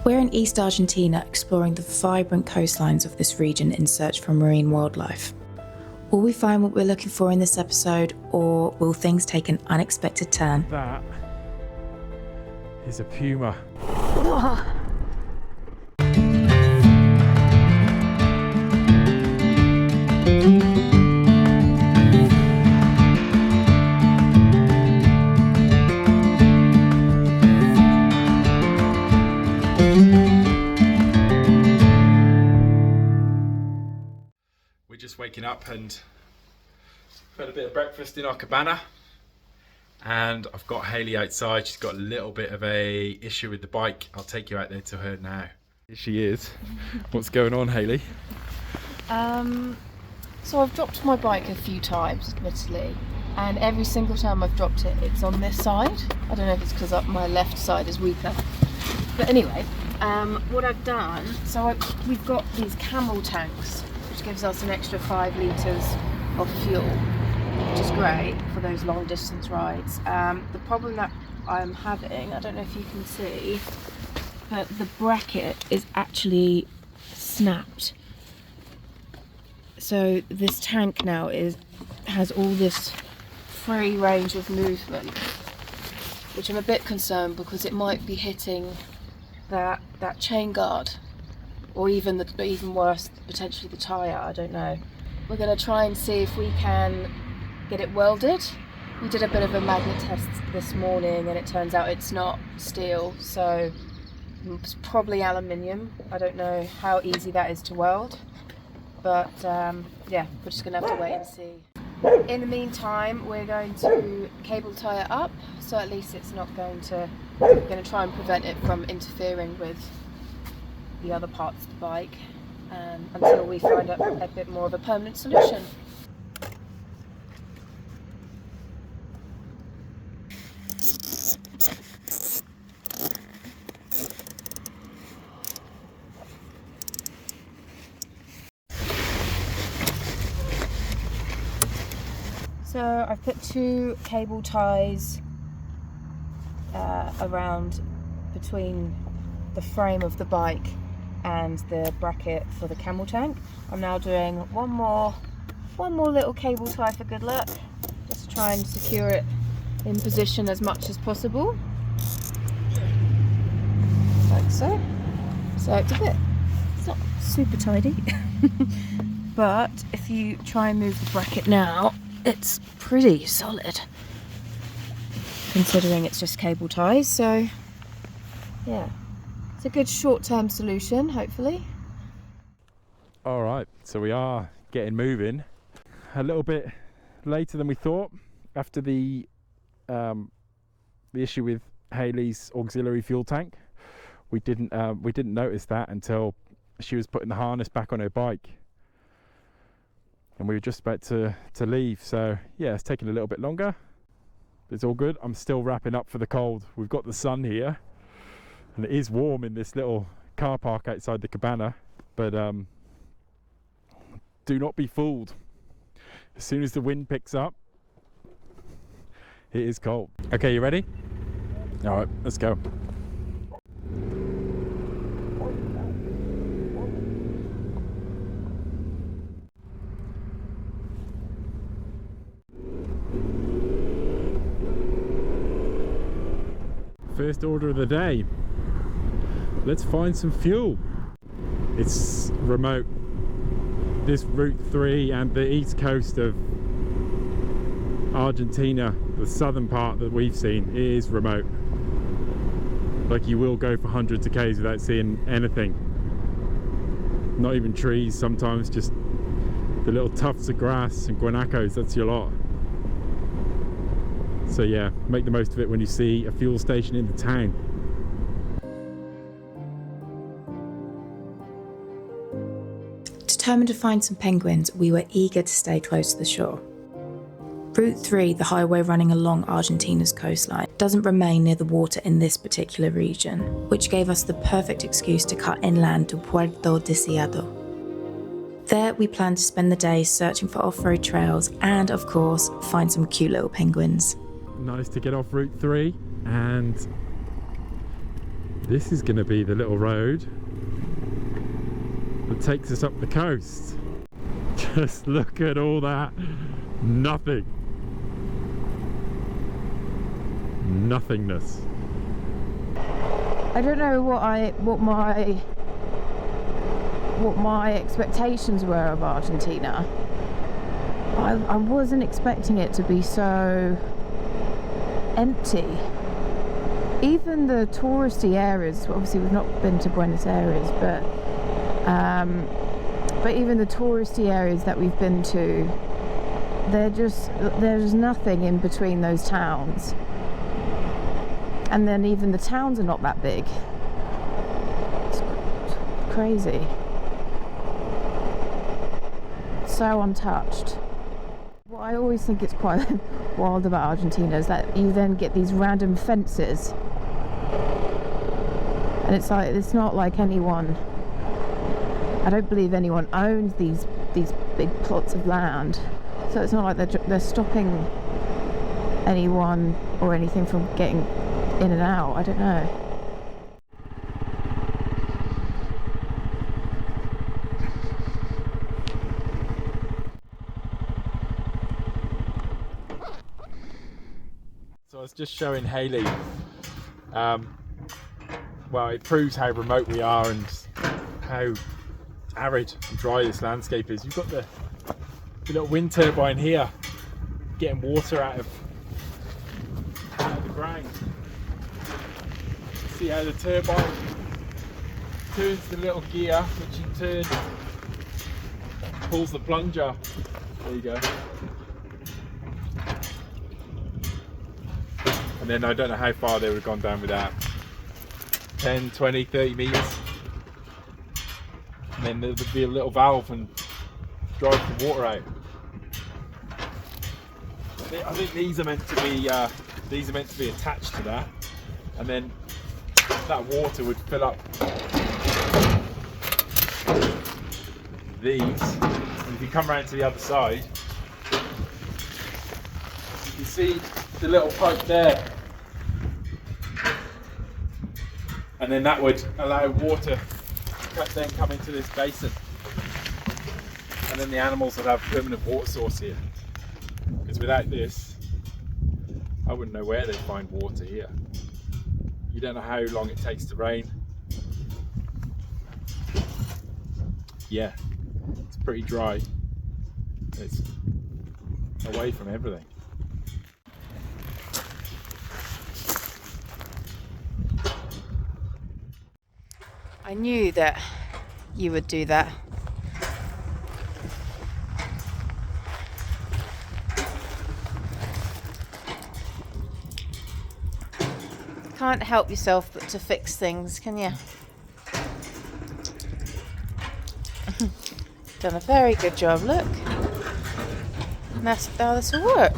We're in East Argentina exploring the vibrant coastlines of this region in search for marine wildlife. Will we find what we're looking for in this episode, or will things take an unexpected turn? That is a puma. We're just waking up and had a bit of breakfast in our cabana, and I've got Hayley outside. She's got a little bit of a issue with the bike. I'll take you out there to her now. Here she is. What's going on, Hayley? So I've dropped my bike a few times, admittedly, and every single time I've dropped it, it's on this side. I don't know if it's because my left side is weaker. But anyway, what I've done, we've got these Camel tanks, which gives us an extra 5 litres of fuel, which is great for those long distance rides. The problem that I'm having, I don't know if you can see, but the bracket is actually snapped. So this tank now has all this free range of movement, which I'm a bit concerned because it might be hitting that chain guard, or even worse, potentially the tyre. I don't know. We're going to try and see if we can get it welded. We did a bit of a magnet test this morning and it turns out it's not steel, so it's probably aluminium. I don't know how easy that is to weld, but yeah, we're just going to have to wait and see. In the meantime, we're going to cable tie it up, so at least it's not going to try and prevent it from interfering with the other parts of the bike, until we find a bit more of a permanent solution. So I've put 2 cable ties around between the frame of the bike and the bracket for the camel tank. I'm now doing one more little cable tie for good luck, just to try and secure it in position as much as possible, like so. So it's not super tidy, but if you try and move the bracket now, it's pretty solid, considering it's just cable ties. So yeah, it's a good short-term solution, hopefully. All right, so we are getting moving. A little bit later than we thought after the issue with Hayley's auxiliary fuel tank. We didn't notice that until she was putting the harness back on her bike, and we were just about to leave. So yeah, it's taking a little bit longer. It's all good. I'm still wrapping up for the cold. We've got the sun here, and it is warm in this little car park outside the cabana, but do not be fooled. As soon as the wind picks up, it is cold. Okay, you ready? All right, let's go. First order of the day. Let's find some fuel. It's remote. This Route 3 and the east coast of Argentina, the southern part that we've seen, is remote. Like, you will go for hundreds of k's without seeing anything. Not even trees, sometimes just the little tufts of grass and guanacos, that's your lot. So yeah, make the most of it when you see a fuel station in the town. Determined to find some penguins, we were eager to stay close to the shore. Route 3, the highway running along Argentina's coastline, doesn't remain near the water in this particular region, which gave us the perfect excuse to cut inland to Puerto Deseado. There we planned to spend the day searching for off-road trails and, of course, find some cute little penguins. Nice to get off Route 3 and This is going to be the little road that takes us up the coast. Just look at all that. Nothing. Nothingness. I don't know what my expectations were of Argentina. I wasn't expecting it to be so empty. Even the touristy areas, obviously we've not been to Buenos Aires, but even the touristy areas that we've been to, there's nothing in between those towns. And then even the towns are not that big. It's crazy. So untouched. What I always think is quite wild about Argentina is that you then get these random fences. And it's like, it's not like anyone, I don't believe anyone owns these big plots of land. So it's not like they're stopping anyone or anything from getting in and out. I don't know. So I was just showing Hayley, well, it proves how remote we are and how arid and dry this landscape is. You've got the little wind turbine here getting water out of the ground. See how the turbine turns the little gear, which in turn pulls the plunger. There you go. And then I don't know how far they would have gone down with that. 10, 20, 30 meters. And then there would be a little valve and drive the water out. I think these are meant to be attached to that, and then that water would fill up these. And if you come around to the other side, you can see the little pipe there, and then that would allow water to then come into this basin, and then the animals would have a permanent water source here. Because without this, I wouldn't know where they'd find water here. You don't know how long it takes to rain. Yeah, it's pretty dry. It's away from everything. I knew that you would do that. Can't help yourself but to fix things, can you? Done a very good job, look. And that's how this will work.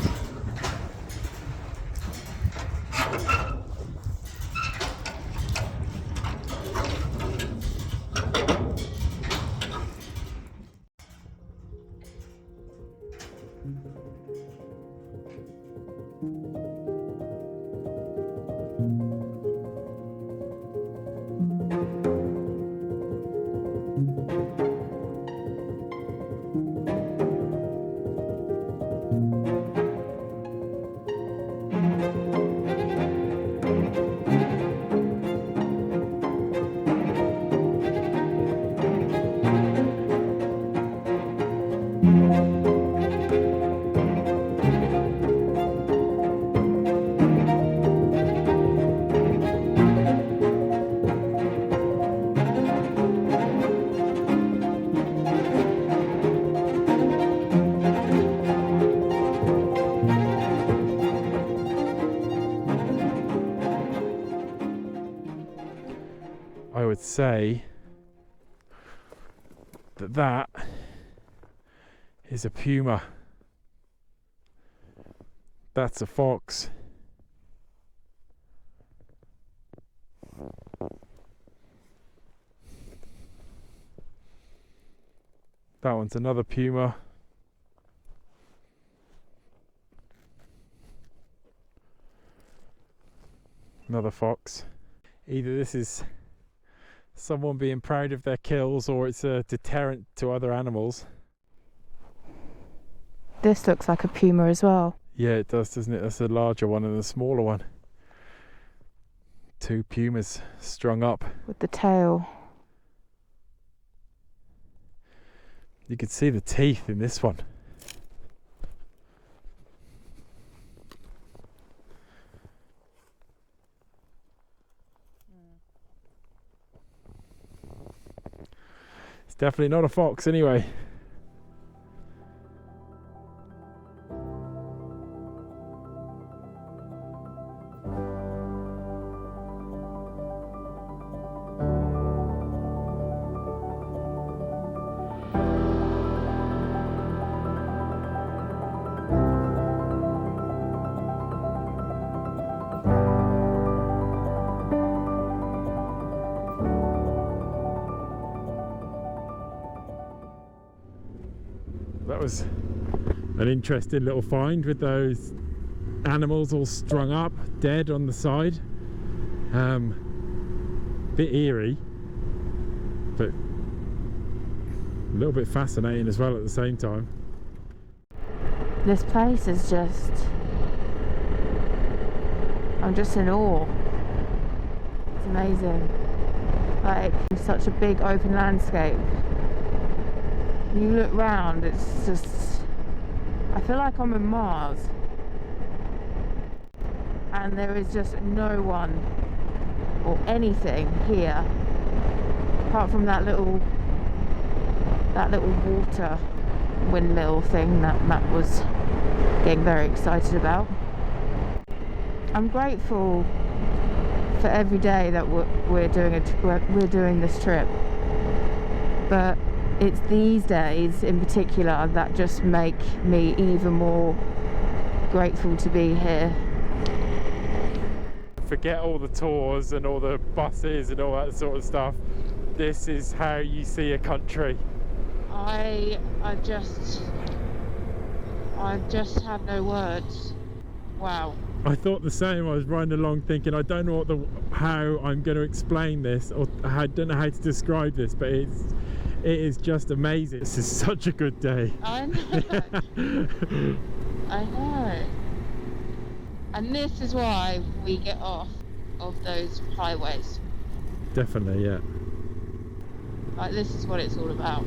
I would say that is a puma. That's a fox. That one's another puma. Another fox. Either this is someone being proud of their kills or it's a deterrent to other animals. This looks like a puma as well. Yeah, it does, doesn't it? That's a larger one and a smaller one. Two pumas strung up. With the tail. You can see the teeth in this one. It's definitely not a fox anyway. That was an interesting little find with those animals all strung up, dead on the side. Bit eerie, but a little bit fascinating as well at the same time. This place is just... I'm just in awe. It's amazing. Like, it's such a big open landscape. You look round, it's just... I feel like I'm in Mars. And there is just no one or anything here apart from that little water windmill thing that Matt was getting very excited about. I'm grateful for every day that we're doing this trip, but it's these days in particular that just make me even more grateful to be here. Forget all the tours and all the buses and all that sort of stuff. This is how you see a country. I just have no words. Wow. I thought the same. I was riding along thinking, I don't know how I'm going to explain this, or I don't know how to describe this, but it is just amazing. This is such a good day. I know. I know. And this is why we get off of those highways. Definitely, yeah. Like, this is what it's all about.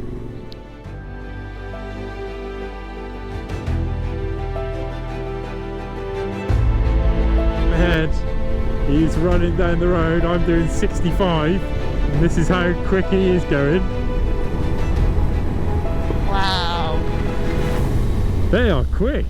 Ahead, he's running down the road. I'm doing 65, and this is how quick he is going. Wow. They are quick.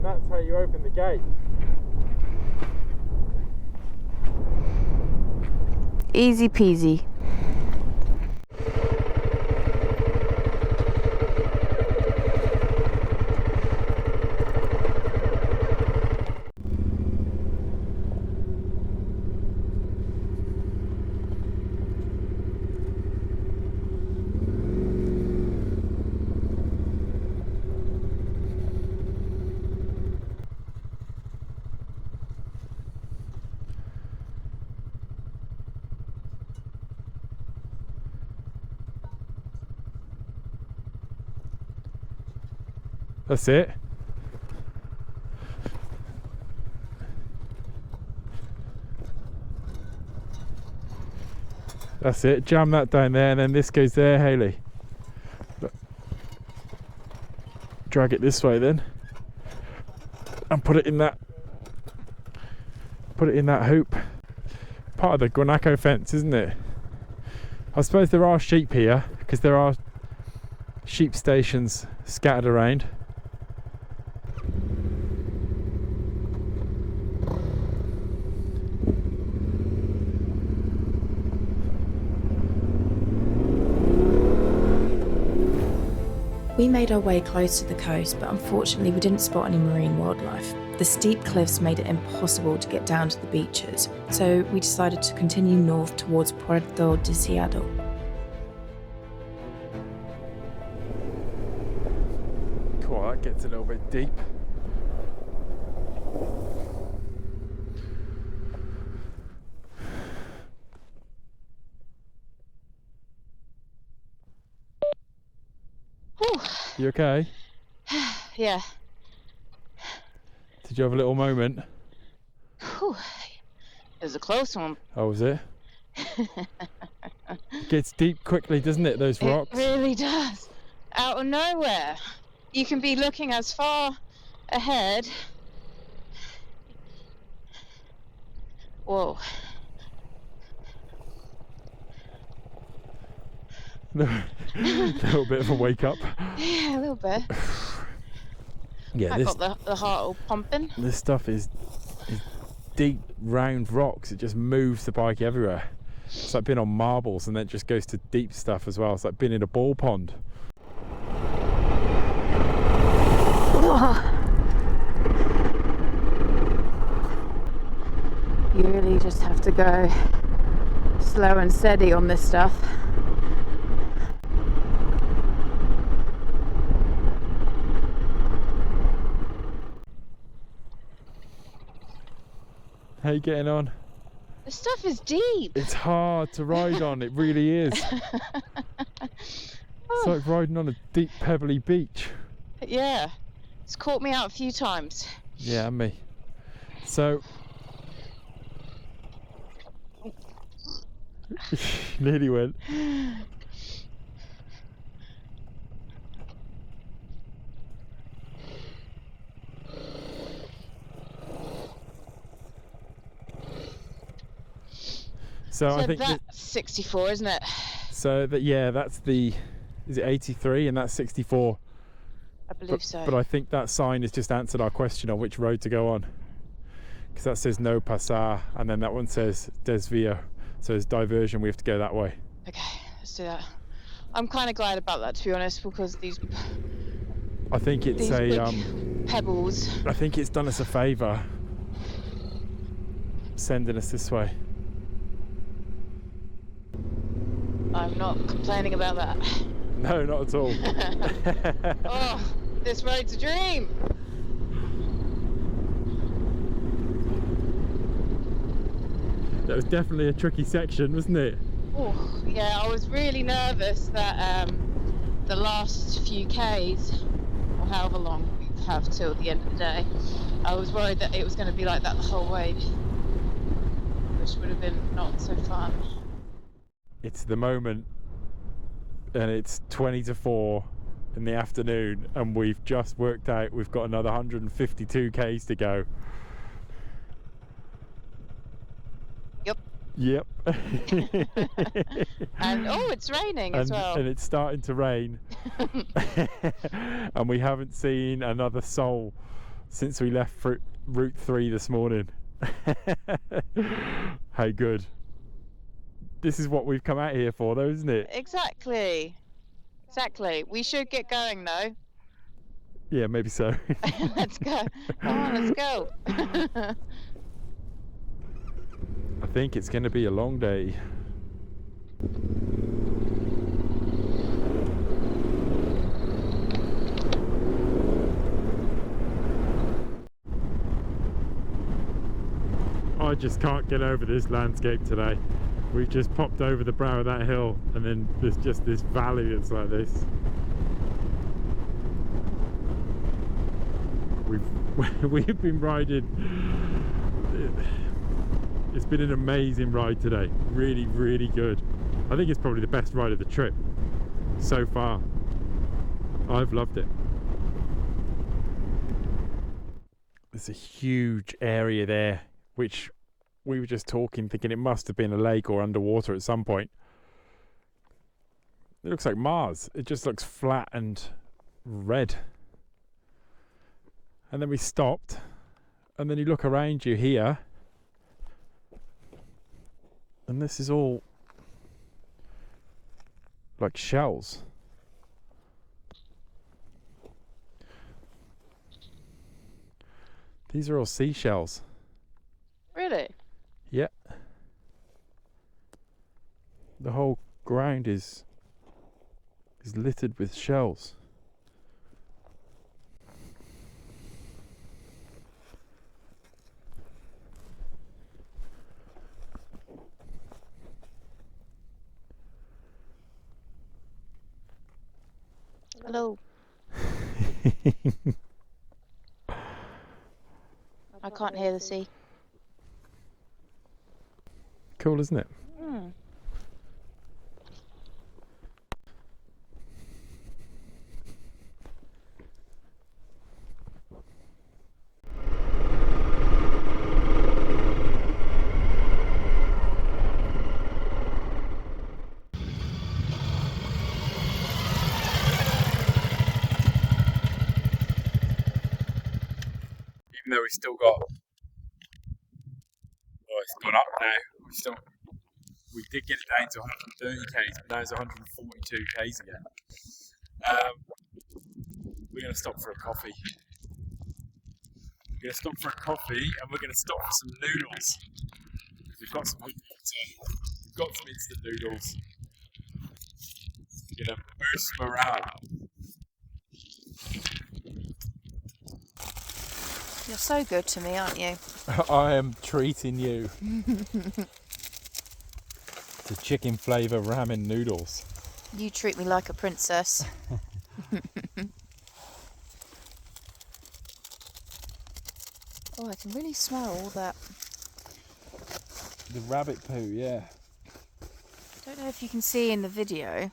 That's how you open the gate. Easy peasy. That's it. That's it. Jam that down there, and then this goes there, Hayley. Drag it this way then, and put it in that hoop. Part of the guanaco fence, isn't it? I suppose there are sheep here because there are sheep stations scattered around. We made our way close to the coast, but unfortunately we didn't spot any marine wildlife. The steep cliffs made it impossible to get down to the beaches, so we decided to continue north towards Puerto Deseado. Cool, that gets a little bit deep. You okay? Yeah. Did you have a little moment? Whew. It was a close one. Oh, was it? It gets deep quickly, doesn't it, those rocks? It really does. Out of nowhere. You can be looking as far ahead. Whoa. A little bit of a wake up. Yeah, a little bit. Yeah, I got the heart all pumping. This stuff is deep, round rocks. It just moves the bike everywhere. It's like being on marbles, and then it just goes to deep stuff as well. It's like being in a ball pond. You really just have to go slow and steady on this stuff. How you getting on? This stuff is deep. It's hard to ride on, it really is. It's like riding on a deep pebbly beach. Yeah, it's caught me out a few times. Yeah, and me. So nearly went. So I think that's 64, isn't it? So that, yeah, that's the, is it 83, and that's 64. I believe so. But I think that sign has just answered our question on which road to go on, because that says no pasar, and then that one says desvio, so it's diversion. We have to go that way. Okay, let's do that. I'm kind of glad about that, to be honest, because these I think it's big pebbles. I think it's done us a favour sending us this way. I'm not complaining about that. No, not at all. Oh, this road's a dream. That was definitely a tricky section, wasn't it? Oh, yeah, I was really nervous that the last few Ks, or however long we have till the end of the day, I was worried that it was going to be like that the whole way, which would have been not so fun. It's the moment, and it's 20 to 4 in the afternoon, and we've just worked out we've got another 152 Ks to go. Yep. And oh, it's raining as well. And it's starting to rain. And we haven't seen another soul since we left Route 3 this morning. How good. This is what we've come out here for, though, isn't it? Exactly. We should get going, though. Yeah, maybe so. Let's go. Come on, let's go. I think it's going to be a long day. I just can't get over this landscape today. We've just popped over the brow of that hill, and then there's just this valley that's like this. We've been riding. It's been an amazing ride today. Really, really good. I think it's probably the best ride of the trip so far. I've loved it. There's a huge area there, which we were just talking, thinking it must have been a lake or underwater at some point. It looks like Mars. It just looks flat and red. And then we stopped, and then you look around you here, and this is all like shells. These are all seashells. Really? Yeah. The whole ground is littered with shells. Hello. I can't hear the sea. Cool, isn't it? Mm. Even though we've still got, well, it's gone up now. We did get it down to 130 k's, but now it's 142 k's again. We're going to stop for a coffee. We're going to stop for a coffee, and we're going to stop for some noodles. Because we've got some hot water, we've got some instant noodles. We're going to boost morale. You're so good to me, aren't you? I am treating you to chicken flavour ramen noodles. You treat me like a princess. Oh, I can really smell all that. The rabbit poo, yeah. I don't know if you can see in the video,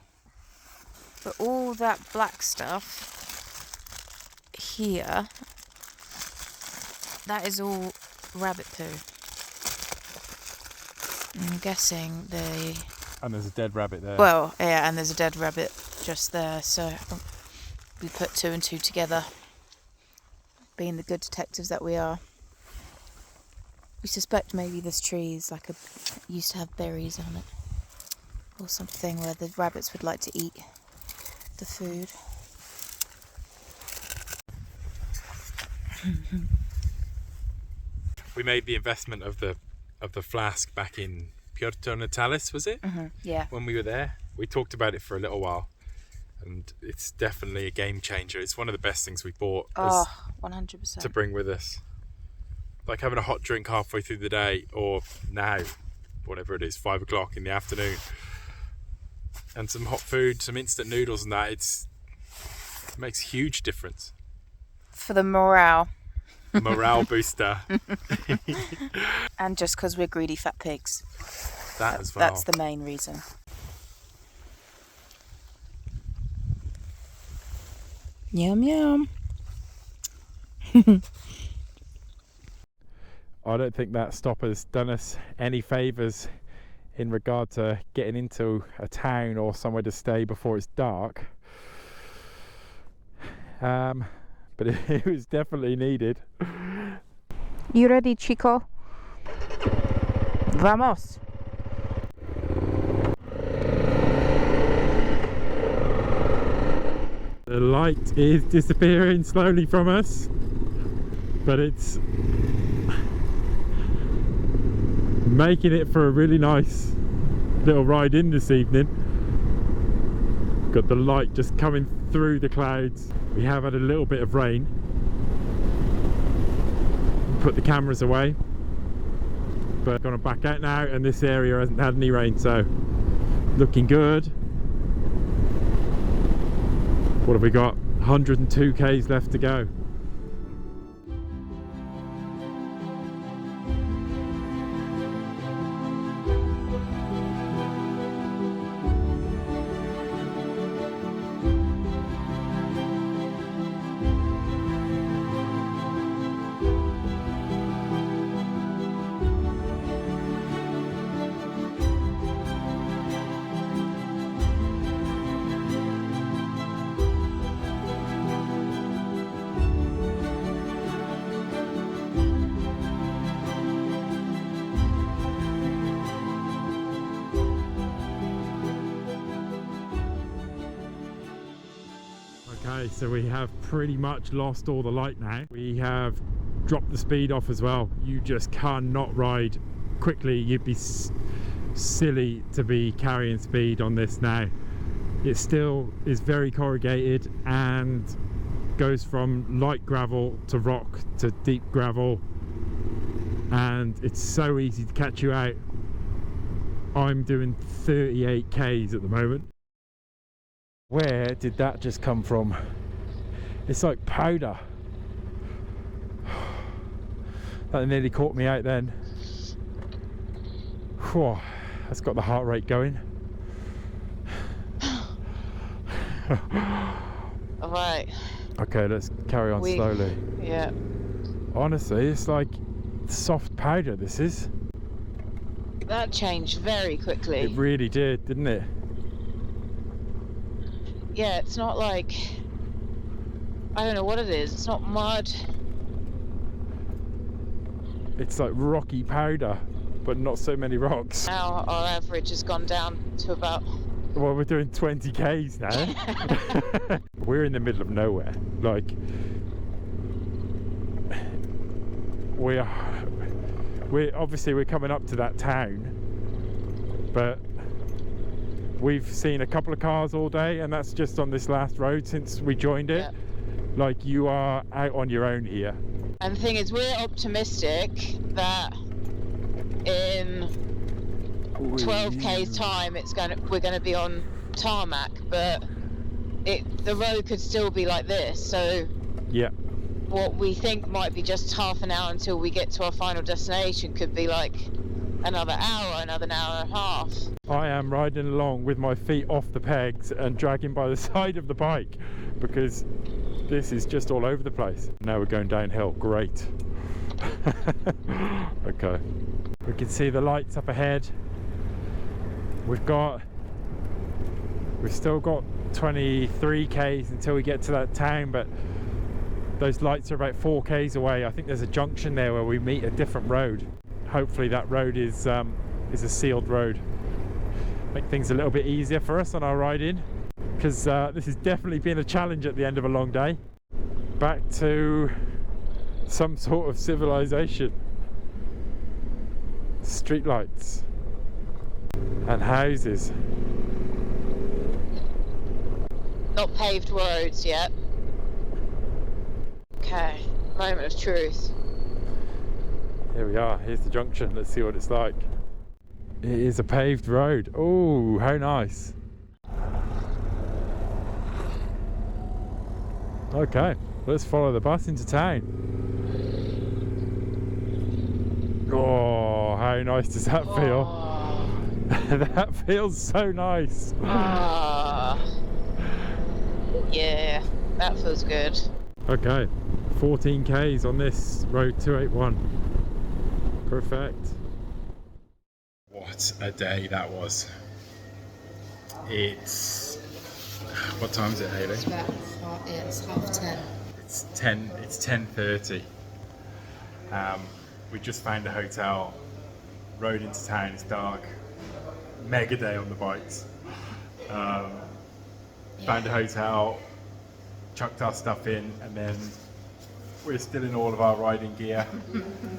but all that black stuff here, that is all rabbit poo. I'm guessing they... And there's a dead rabbit there. Well, yeah, and there's a dead rabbit just there, so we put two and two together, being the good detectives that we are. We suspect maybe this tree is like used to have berries on it, or something where the rabbits would like to eat the food. We made the investment of the flask back in Puerto Natales, was it? Mm-hmm. Yeah. When we were there, we talked about it for a little while, and it's definitely a game changer. It's one of the best things we bought. 100%. To bring with us, like having a hot drink halfway through the day, or now, whatever it is, 5 o'clock in the afternoon, and some hot food, some instant noodles, and that it makes a huge difference For the morale. Morale booster. And just because we're greedy fat pigs. That as well. That's the main reason. Yum yum. I don't think that stop has done us any favours in regard to getting into a town or somewhere to stay before it's dark. But it was definitely needed. You ready, Chico? Vamos. The light is disappearing slowly from us, but it's making it for a really nice little ride in this evening. Got the light just coming through the clouds. We have had a little bit of rain. Put the cameras away, but gonna back out now, and this area hasn't had any rain, so looking good. What have we got? 102 k's left to go. Okay, so we have pretty much lost all the light now. We have dropped the speed off as well. You just cannot ride quickly. You'd be silly to be carrying speed on this now. It still is very corrugated and goes from light gravel to rock to deep gravel, and it's so easy to catch you out. I'm doing 38 k's at the moment. Where did that just come from? It's like powder. That nearly caught me out then. Whew, that's got the heart rate going. All right. Okay, let's carry on slowly. Yeah. Honestly, it's like soft powder, this is. That changed very quickly. It really did, didn't it? Yeah, it's not like, I don't know what it is. It's not mud. It's like rocky powder, but not so many rocks. Now our average has gone down to about... Well, we're doing 20 k's now. We're in the middle of nowhere. Like, we're obviously we're coming up to that town, but we've seen a couple of cars all day, and that's just on this last road since we joined it. Yeah. Like, you are out on your own here. And the thing is, we're optimistic that in 12 k's time we're going to be on tarmac, but the road could still be like this. So yeah, what we think might be just half an hour until we get to our final destination could be like another hour, another hour and a half. I am riding along with my feet off the pegs and dragging by the side of the bike because this is just all over the place. Now we're going downhill. Great. Okay, we can see the lights up ahead. We've still got 23 k's until we get to that town, but those lights are about 4 k's away. I think there's a junction there where we meet a different road. Hopefully that road is a sealed road. Make things a little bit easier for us on our ride in, because this has definitely been a challenge at the end of a long day. Back to some sort of civilization. Street lights and houses. Not paved roads yet. Okay, moment of truth. Here we are, here's the junction. Let's see what it's like. It is a paved road. Oh, how nice. Okay, let's follow the bus into town. Oh, how nice does that feel? Oh. That feels so nice. Yeah, that feels good. Okay, 14 k's on this road 281. Perfect. What a day that was. It's... What time is it, Hayley? It's about it's 10:30. It's 10:30. We just found a hotel, rode into town, it's dark. Mega day on the bikes. Found a hotel, chucked our stuff in, and then we're still in all of our riding gear.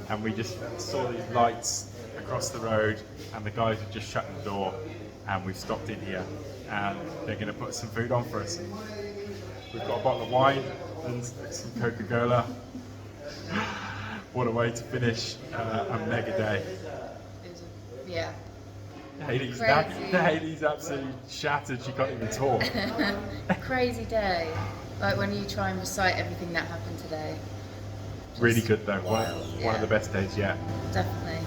And we just saw these lights across the road, and the guys had just shut the door, and we've stopped in here, and they're going to put some food on for us. We've got a bottle of wine and some Coca-Cola. What a way to finish a mega day. Yeah. Hayley's absolutely shattered, she can't even talk. Crazy day. Like when you try and recite everything that happened today. Really good though, one of the best days yet. Definitely.